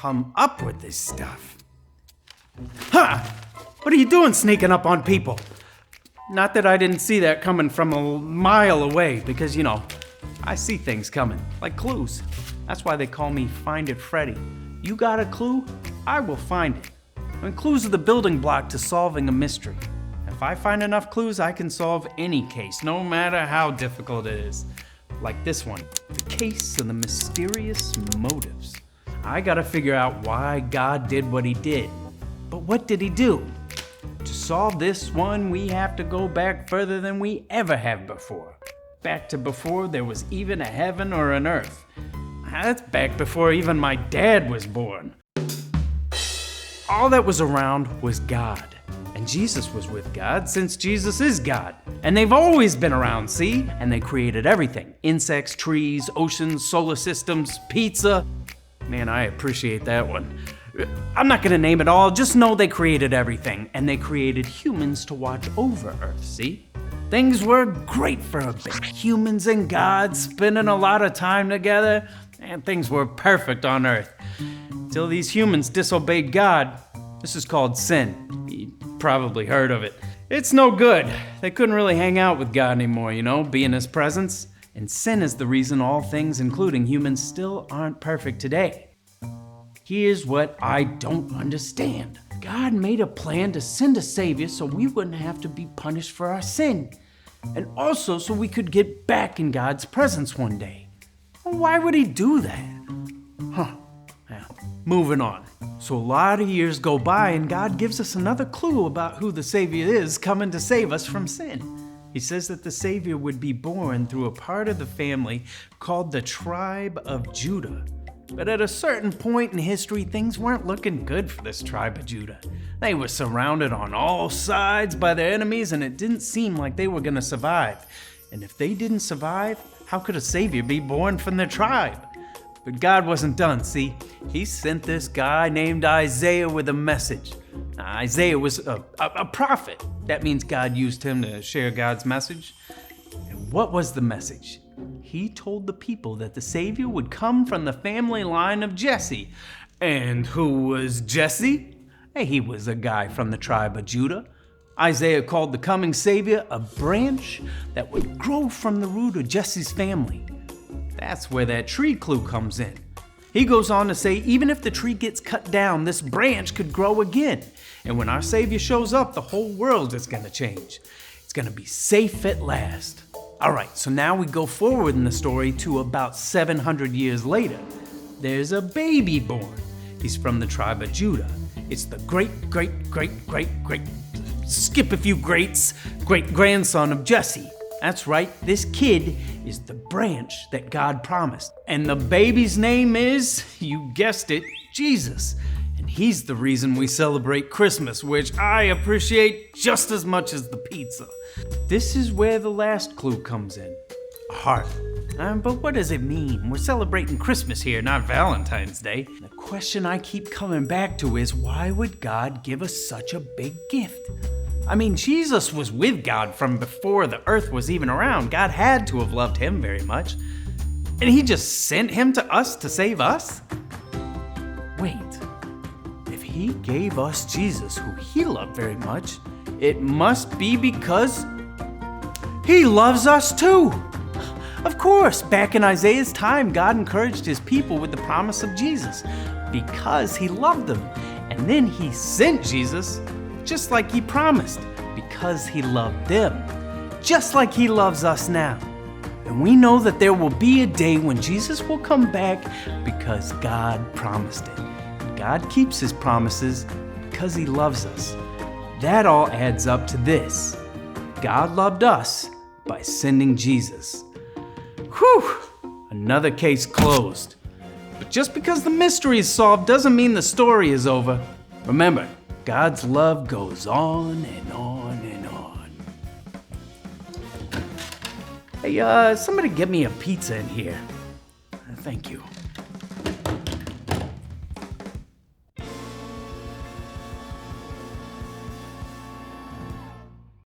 come up with this stuff? Huh! What are you doing sneaking up on people? Not that I didn't see that coming from a mile away, because, I see things coming, like clues. That's why they call me Find It Freddy. You got a clue? I will find it. And clues are the building block to solving a mystery. If I find enough clues, I can solve any case, no matter how difficult it is. Like this one, the case of the mysterious motives. I gotta figure out why God did what he did. But what did he do? To solve this one, we have to go back further than we ever have before. Back to before there was even a heaven or an earth. That's back before even my dad was born. All that was around was God. And Jesus was with God since Jesus is God. And they've always been around, see? And they created everything. Insects, trees, oceans, solar systems, pizza. Man, I appreciate that one. I'm not gonna name it all, just know they created everything. And they created humans to watch over Earth, see? Things were great for a bit. Humans and God spending a lot of time together, and things were perfect on Earth. Till these humans disobeyed God. This is called sin. You probably heard of it. It's no good. They couldn't really hang out with God anymore, be in his presence. And sin is the reason all things, including humans, still aren't perfect today. Here's what I don't understand. God made a plan to send a savior so we wouldn't have to be punished for our sin. And also so we could get back in God's presence one day. Why would he do that? Moving on. So a lot of years go by and God gives us another clue about who the Savior is coming to save us from sin. He says that the Savior would be born through a part of the family called the tribe of Judah. But at a certain point in history, things weren't looking good for this tribe of Judah. They were surrounded on all sides by their enemies, and it didn't seem like they were going to survive. And if they didn't survive, how could a Savior be born from their tribe? But God wasn't done, see? He sent this guy named Isaiah with a message. Now, Isaiah was a prophet. That means God used him to share God's message. And what was the message? He told the people that the Savior would come from the family line of Jesse. And who was Jesse? He was a guy from the tribe of Judah. Isaiah called the coming Savior a branch that would grow from the root of Jesse's family. That's where that tree clue comes in. He goes on to say, even if the tree gets cut down, this branch could grow again. And when our Savior shows up, the whole world is going to change. It's going to be safe at last. All right, so now we go forward in the story to about 700 years later. There's a baby born. He's from the tribe of Judah. It's the great, skip a few greats, great-grandson of Jesse. That's right, this kid is the branch that God promised. And the baby's name is, you guessed it, Jesus. And he's the reason we celebrate Christmas, which I appreciate just as much as the pizza. This is where the last clue comes in. A heart. But what does it mean? We're celebrating Christmas here, not Valentine's Day. The question I keep coming back to is, why would God give us such a big gift? Jesus was with God from before the earth was even around. God had to have loved him very much. And he just sent him to us to save us? Wait, if he gave us Jesus, who he loved very much, it must be because he loves us too. Of course, back in Isaiah's time, God encouraged his people with the promise of Jesus because he loved them. And then he sent Jesus just like he promised, because he loved them, just like he loves us now. And we know that there will be a day when Jesus will come back because God promised it. And God keeps his promises because he loves us. That all adds up to this. God loved us by sending Jesus. Whew! Another case closed. But just because the mystery is solved doesn't mean the story is over. Remember, God's love goes on and on and on. Hey, somebody get me a pizza in here. Thank you.